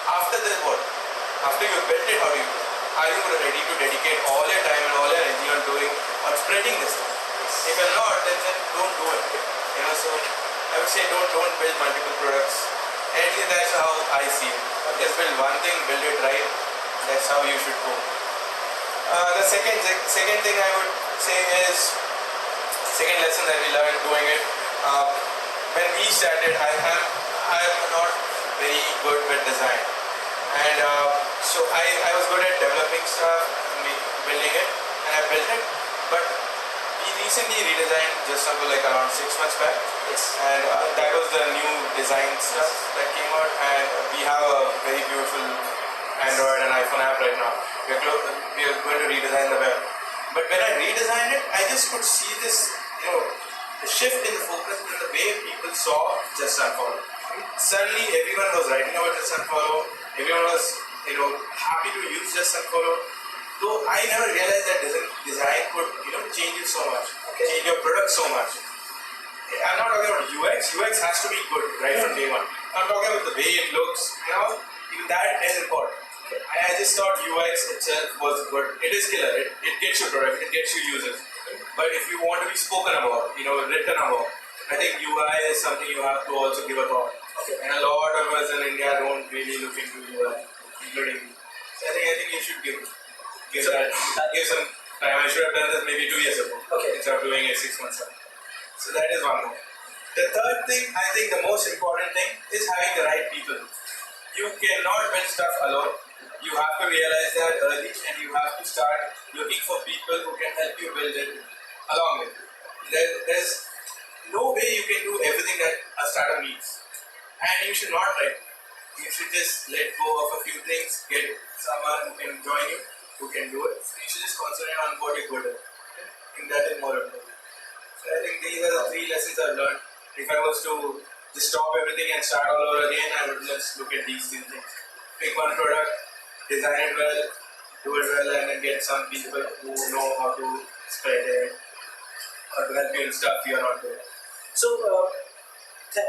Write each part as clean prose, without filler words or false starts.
After this, what? After you built it, how do you? Are you ready to dedicate all your time and all your energy on spreading this thing? If you're not, then don't do it. So I would say don't build multiple products. At least that's how I see it. Just build one thing, build it right. That's how you should go. The second thing I would say is second lesson that we learned doing it. When we started, I am not very good with design, and so I was good at developing stuff, building it, and I built it. But we recently redesigned just something like around 6 months back. Yes. And that was the new design stuff that came out, and we have a very beautiful Android and iPhone app right now. We are going to redesign the web. But when I redesigned it, I just could see this, the shift in the focus in the way people saw Just Unfollow. Suddenly, everyone was writing about Just Unfollow. Everyone was, happy to use Just Unfollow. Though I never realized that design could, change you so much, change your product so much. I'm not talking about UX. UX has to be good right from day one. I'm talking about the way it looks. Even that is important. I just thought UX itself was good. It is killer. It gets you product. It gets you users. But if you want to be spoken about, written about, I think UI is something you have to also give a thought. And a lot of us in India don't really look into UI, including me. So I think you should give some time. I should have done this maybe 2 years ago. Instead of doing it 6 months ago. So that is one more. The third thing, I think the most important thing is having the right people. You cannot build stuff alone. You have to realize that early, and you have to start looking for people who can help you build it along with you. There's no way you can do everything that a startup needs. And you should not try. You should just let go of a few things, get someone who can join you, who can do it. You should just concentrate on what you're good at. I think that is more important. So I think these are the 3 lessons I've learned. If I was to just stop everything and start all over again, I would just look at these 3 things. Pick one product, design it well, do it well, and then get some people who know how to spread it or to help you in stuff you're not doing. So, that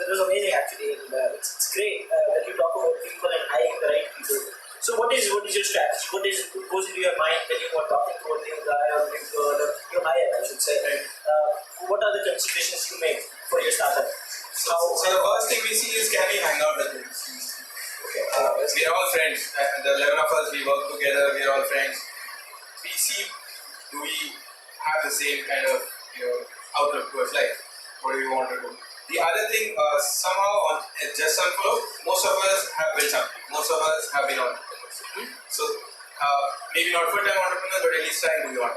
was amazing actually, and it's great that you talk about people and hiring the right people. So what is your strategy? What goes into your mind when you are talking to a new guy or new girl or your hire, I should say? What are the considerations you make for your startup? So the first thing we see is, can we hang out with them? We are all friends. The 11 of us, we work together. We are all friends. We see, do we have the same kind of outlook towards life? What do we want to do? The other thing, somehow on Just Unfollow, most of us have built something. Most of us have been entrepreneurs. So maybe not full-time entrepreneurs, but at least trying to be one.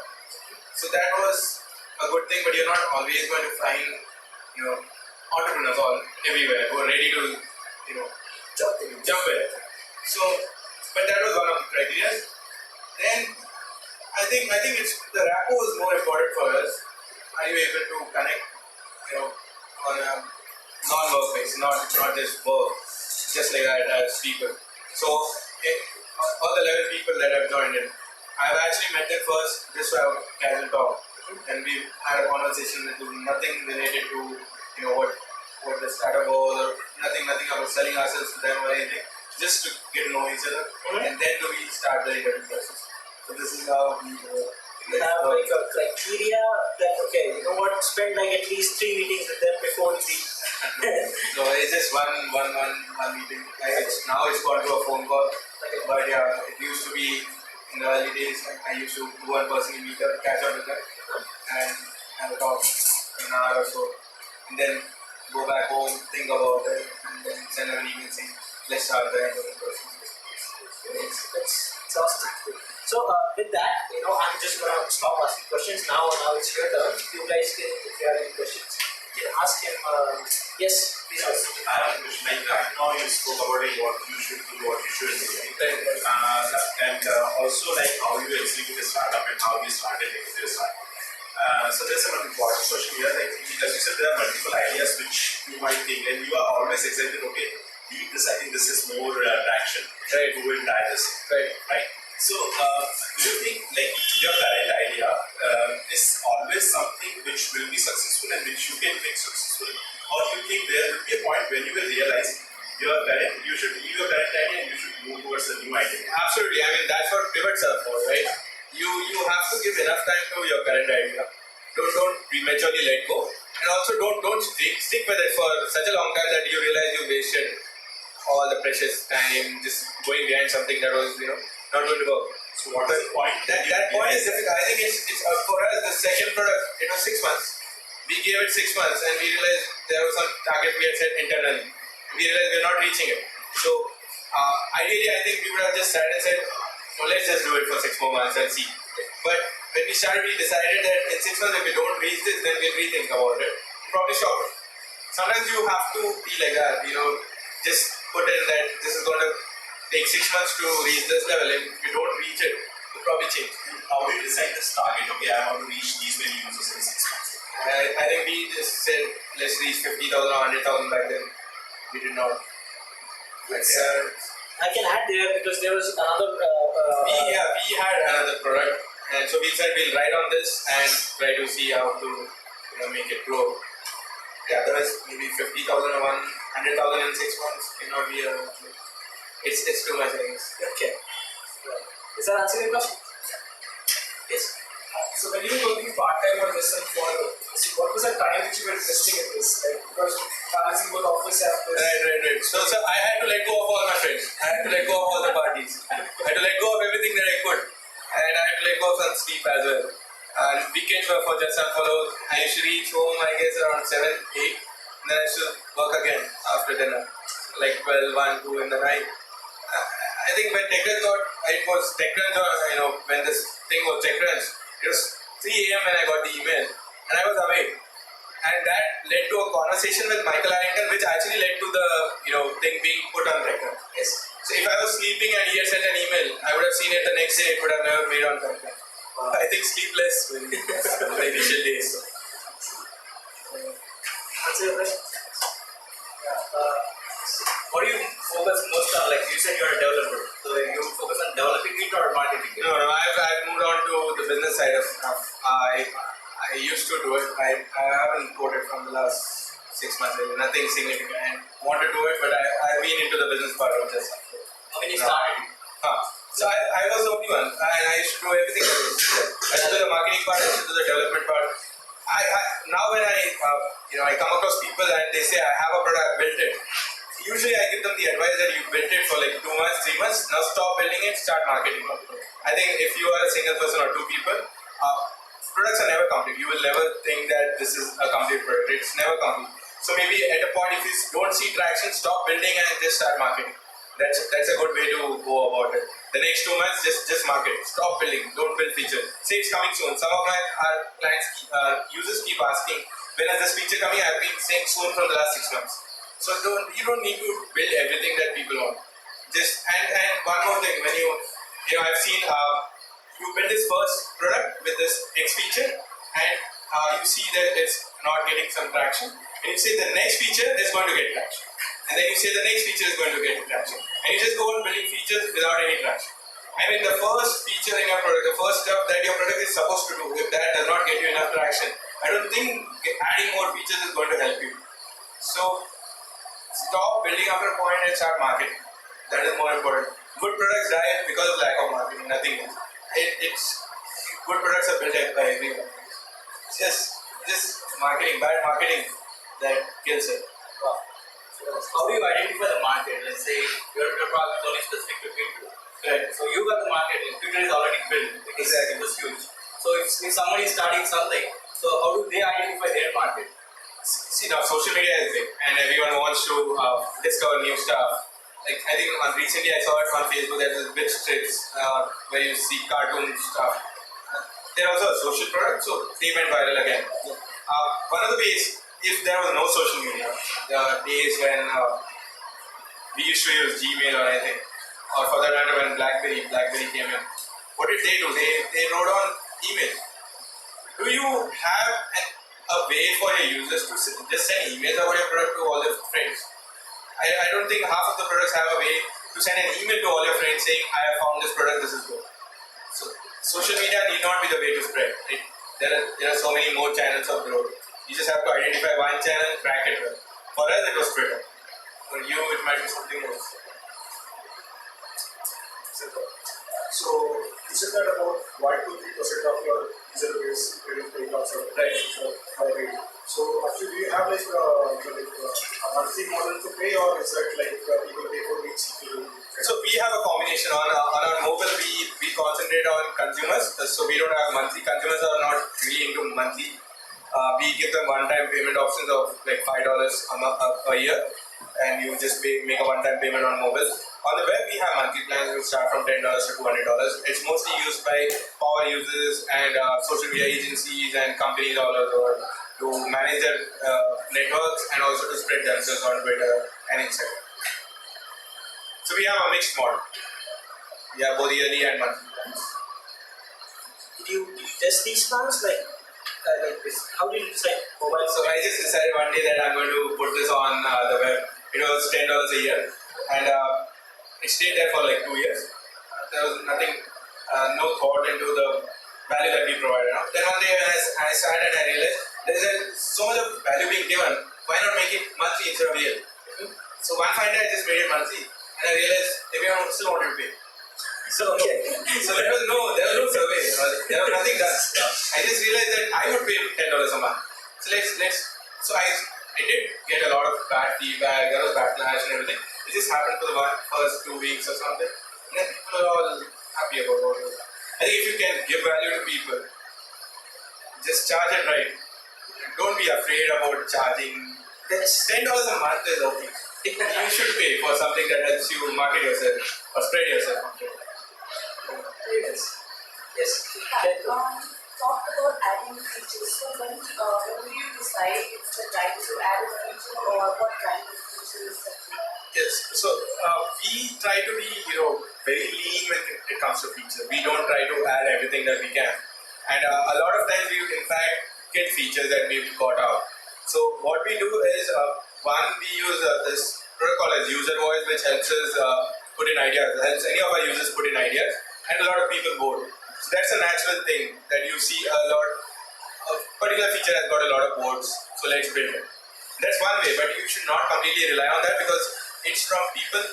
So that was a good thing, but you're not always going to find entrepreneurs all everywhere who are ready to jump in. So, but that was one of the criteria. Then I think it's the rapport is more important for us. Are you able to connect, on a non-work base, not just work, just like that as people. So all the 11 people that have joined in, I've actually met them first just for a casual talk, and we had a conversation that was nothing related to what the startup was, or nothing about selling ourselves to them or anything, just to get to know each other, and then we start the interview process. So this is how we have like a criteria that spend like at least 3 meetings with them before you leave. No, it's just one meeting. Now it's gone to a phone call. But yeah, it used to be in the early days. I used to go and personally meet up, catch up with them, and have a talk for an hour or so, and then go back home, think about it, and then send them an email saying, let's start the interview process. It's awesome. So with that, I'm just gonna stop asking questions now. Now it's your turn. You guys can, if you have any questions, you can ask him. Yes, please. I have a question. Like now you spoke about what you should do, what you shouldn't do, and also like how you execute a startup and how you started your startup. So there's an important question here. Like as you said, there are multiple ideas which you might think, and you are always excited. Okay, leave this. I think this is more traction. Right, we will try this. Right. So, do you think like your current idea is always something which will be successful and which you can make successful, or do you think there will be a point when you will realize you should leave your current idea enough time to your current idea. Don't prematurely let go, and also don't stick with it for such a long time that you realize you wasted all the precious time just going behind something that was not going to work. So what is the point? That point is difficult. I think it's for us the second product. It was 6 months. We gave it 6 months, and we realized there was some target we had set internally. We realized we're not reaching it. So ideally, I think we would have just sat and said, "Well, let's just do it for 6 more months and see." But when we started, we decided that in 6 months, if we don't reach this, then we'll rethink about it. Probably stop it. Sometimes you have to be like that. Just put in that this is going to take 6 months to reach this level. If we don't reach it, we'll probably change. How do you decide this target? Okay, I want to reach these many users in 6 months. I think we just said let's reach 50,000 or 100,000 back then. We did not. But, I can add there because there was another. we had another product, and so we said we'll write on this and try to see how to make it grow. Yeah, otherwise maybe 50,000 or 100,000 in 6 months cannot be a. It's too much, I guess. Okay. Is that answering your question? Yes. So when you were working part-time on this and what was the time that you were investing in this? Like, because balancing both office and this. Right. So I had to let go of all my friends. I had to let go of all the parties. I had to let go of everything that I could. And I had to let go of some sleep as well. And weekends were for just unfollow. I used to reach home, I guess, around 7, 8. And then I used to work again after dinner. Like 12, 1, 2 in the night. I think when TechCrunch it was TechCrunch or, when this thing was TechCrunch, it was 3 a.m. when I got the email. And I was awake. And that led to a conversation with Michael Harrington, which actually led to the, thing being put on record. Yes. So if I was sleeping and he had sent an email, I would have seen it the next day. It would have never made on record. I think sleepless in the initial days. Answer your question. What do you focus most on? Like you said, you're a developer. So you focus on developing it or marketing it? No, I've moved on to the business side of stuff. I used to do it. I haven't coded from the last 6 months. Nothing significant. I want to do it, but I've been into the business part of this. How many started? So I was the only one. I used to do everything. I used to do the marketing part. I used to do the development part. Now when I come across people and they say I have a product, I built it. Usually I give them the advice that you built it for like 2 months, 3 months. Now stop building it, start marketing it. I think if you are a single person or 2 people, products are never complete. You will never think that this is a complete product. It's never complete. So maybe at a point, if you don't see traction, stop building and just start marketing. That's a good way to go about it. The next 2 months, just market. Stop building. Don't build features. Say it's coming soon. Some of my clients, users keep asking, when is this feature coming? I've been saying soon from the last 6 months. So you don't need to build everything that people want. And one more thing, when I've seen you build this first product with this X feature, and you see that it's not getting some traction, and you say the next feature is going to get traction, and then you say the next feature is going to get traction, and you just go on building features without any traction. I mean, the first feature in your product, the first stuff that your product is supposed to do, if that does not get you enough traction, I don't think adding more features is going to help you. So stop building after a point and start marketing. That is more important. Good products die because of lack of marketing, nothing else. It's good products are built by everyone. It's just marketing, bad marketing that kills it. How do you identify the market? Let's say your product is only specific to people. Right. So you got the market, Twitter is already built. Exactly. It was huge. So if somebody is starting something, so how do they identify their market? See, now social media is big and everyone wants to discover new stuff. Like I think recently I saw it on Facebook, there's this bitch strips where you see cartoon stuff. They're also a social product, so they went viral again. One of the ways, if there was no social media, the days when we used to use Gmail or anything, or for that matter when BlackBerry came in, what did they do? They wrote on email. Do you have a way for your users to just send emails about your product to all their friends? I don't think half of the products have a way to send an email to all your friends saying, I have found this product, this is good. So social media need not be the way to spread. There are so many more channels of growth. You just have to identify one channel and crack it well. For us it was Twitter. For you it might be something else. So said that about 1 to 3% of your user base getting paid off or right. So actually, do you have like a monthly model to pay, or is that like people pay for each people? So we have a combination on our mobile. We concentrate on consumers. So we don't have monthly. Consumers are not really into monthly. We give them one-time payment options of like $5 a year, and you just make a one-time payment on mobile. On the web, we have monthly plans which start from $10 to $200. It's mostly used by power users and social media agencies and companies all over the world to manage their networks and also to spread themselves on Twitter and Instagram. So we have a mixed model. We have both yearly and monthly plans. Did you test these plans like this? How did you decide mobile? So I just decided one day that I'm going to put this on the web. It was $10 a year, and it stayed there for like 2 years. There was nothing, no thought into the value that we provided. Then one day when I sat and I realized there is so much of value being given. Why not make it monthly instead of yearly? So one fine day I just made it monthly, and I realized everyone still wanted to pay. So there was no survey. There was nothing done. I just realized that I would pay $10 a month. So I did get a lot of bad feedback. There was backlash and everything. It just happened for the first 2 weeks or something. And then people are all happy about it. I think if you can give value to people, just charge it right. Don't be afraid about charging. $10 a month is okay. You should pay for something that helps you market yourself or spread yourself. Yes. Talk about adding features. So when do you decide it's the time to add a feature or what kind of features? Yes. So we try to be very lean when it comes to features. We don't try to add everything that we can. And a lot of times we in fact get features that we've got out. So what we do is we use this protocol as user voice, which helps us put in ideas, helps any of our users put in ideas, and a lot of people vote. So that's a natural thing that you see a particular feature has got a lot of votes, so let's build it. That's one way, but you should not completely rely on that because it's from people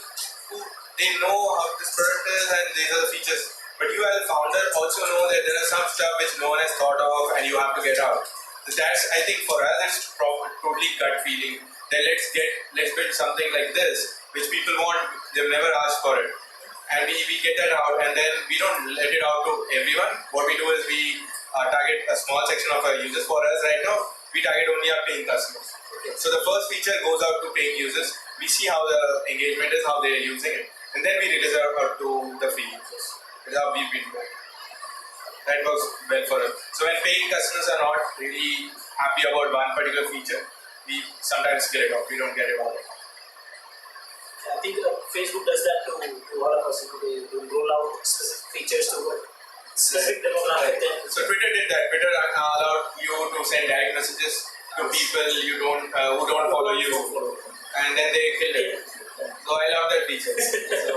who they know how this product is and these are the features. But you as a founder also know that there is some stuff which no one has thought of and you have to get out. So that's, I think for us, it's totally gut feeling that let's build something like this which people want, they've never asked for it. And we get that out and then we don't let it out to everyone. What we do is we target a small section of our users. For us right now, we target only our paying customers. Okay. So the first feature goes out to paying users. We see how the engagement is, how they're using it, and then we release it out to the free users. That's how we've been doing it. That works well for us. So when paying customers are not really happy about one particular feature, we sometimes get it off. We don't get it all. I think Facebook does that to all of us. They roll out specific features to specific demographic. So Twitter did that. Twitter allowed you to send direct messages to people you don't who don't follow you, and then they killed it. So I love that feature. So,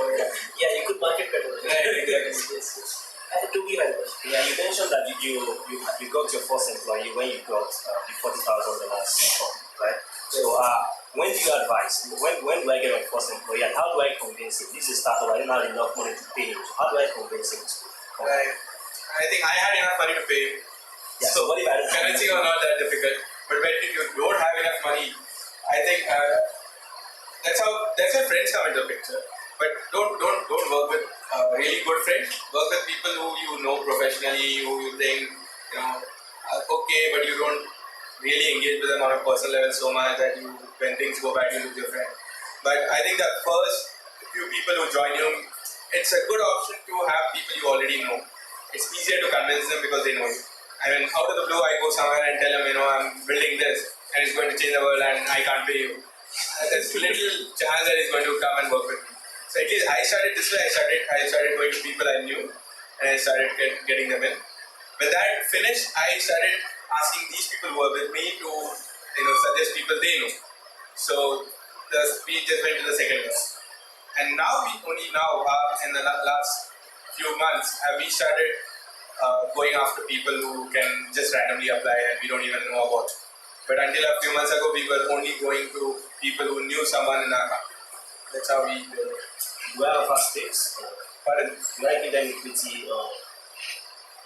yeah, you could market better. Right, exactly. Yes. To be right. Yeah, you mentioned that you got your first employee when you got the $40,000 income, right? So when do you advise? When do I get my first employee and how do I convince him? This is startup, I don't have enough money to pay him. So how do I convince him to come? Right. I think I had enough money to pay him. Yeah, so what if I don't Convincing are not that difficult. But when you don't have enough money, I think that's where friends come into the picture. But don't work with really good friends. Work with people who you know professionally, who you think okay, but you don't really engage with them on a personal level so much that when things go bad, you lose your friend. But I think the first few people who join you, it's a good option to have people you already know. It's easier to convince them because they know you. I mean, out of the blue, I go somewhere and tell them, I'm building this and it's going to change the world and I can't pay you. There's little chance that he's going to come and work with me. So at least I started this way. I started going to people I knew and I started getting them in. When that finished, I started asking these people who are with me to suggest people they know. So we just went to the second level. And now in the last few months, we started going after people who can just randomly apply and we don't even know about. But until a few months ago, we were only going to people who knew someone in our company. That's how we do it. do I have fast takes? Pardon? Do I give them equity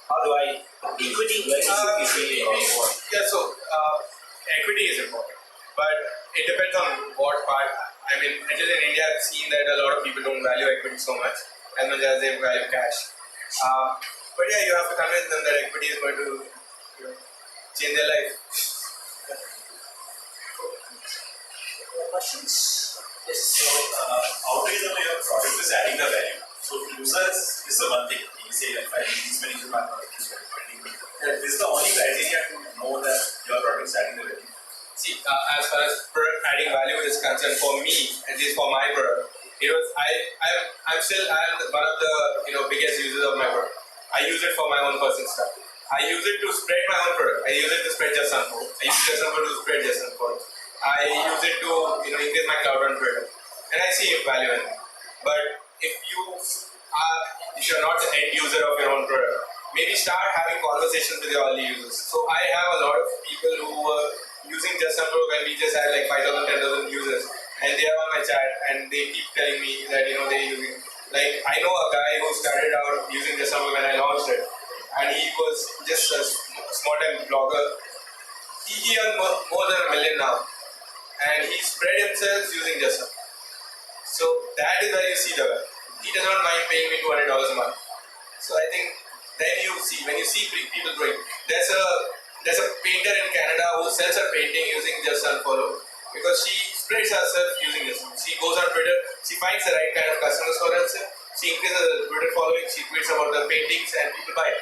How do I Equity. do I issue equity or what? Yeah, so equity is important, but it depends on what part. I mean, at least in India, I've seen that a lot of people don't value equity so much as they value cash. But yeah, you have to convince them that equity is going to change their life. Questions? Yes. So, how do you know your product is adding the value? So, users is the one thing. You say, like, I need this many to my product is adding value. This is the only criteria to know that your product is adding the value. See, as far as product adding value is concerned, for me, at least for my product, it was I'm one of the biggest users of my product. I use it for my own personal stuff. I use it to spread my own product. I use it to spread just Sunfo. I use just Sunfo to spread just Sunfo. I use it to increase my cloud on Twitter, and I see value in it. But if you're not the end user of your own product, maybe start having conversations with your early users. So I have a lot of people who were using just Sunfo when we just had like 5,000, 10,000 users, and they are on my chat and they keep telling me that they're using. Like I know a guy who started out using just Sunfo when I launched it, and he was just a small time blogger. He earned more than 1 million now. And he spread himself using Just Sunfo. So that is where you see the value. He does not mind paying me $200 a month. So I think then when you see people growing, there's a painter in Canada who sells her painting using Just Sunfo because she spreads herself using Just Sunfo. She goes on Twitter, she finds the right kind of customers for herself, she increases her Twitter following, she tweets about the paintings and people buy it.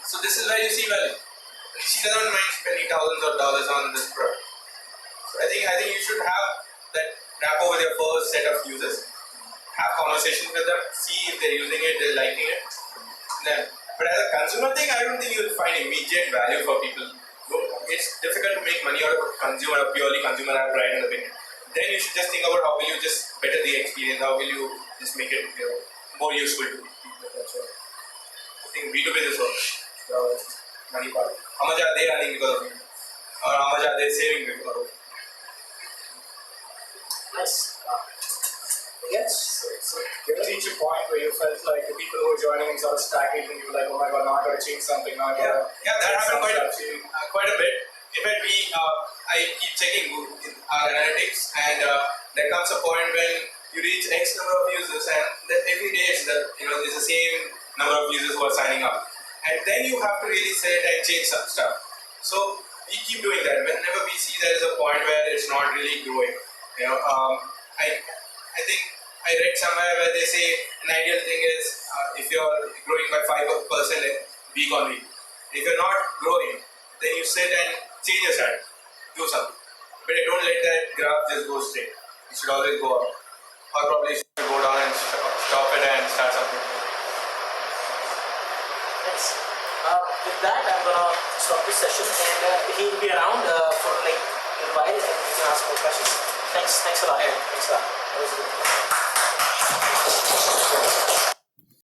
So this is where you see value. She doesn't mind spending thousands of dollars on this product. I think you should have that rapport with your first set of users, have conversations with them, see if they're using it, they're liking it. But as a consumer thing, I don't think you'll find immediate value for people. It's difficult to make money out of a purely consumer app right in the beginning. Then you should just think about how will you just better the experience, how will you just make it more useful to people. I think B2B is money part. How much are they earning because of it? Or how much are they saving because of it? Nice. Yes. So you ever reach a point where you felt like the people who were joining in sort of stagnant and you were like, oh my god, now I gotta change something, now I gotta... Yeah, that happened quite a bit. In fact, I keep checking our analytics, and there comes a point when you reach X number of users, and every day it's the same number of users who are signing up. And then you have to really sit and change some stuff. So we keep doing that. Whenever we see there is a point where it's not really growing, I think I read somewhere where they say an ideal thing is if you're growing by 5% week on week. If you're not growing, then you sit and change your strategy, do something. But don't let that graph just go straight. It should always go up. Or probably should go down and stop it and start something. Thanks. With that, I'm gonna stop this session, and he will be around for like a while, and you can ask more questions. Thanks a lot. Thanks a lot. That was good.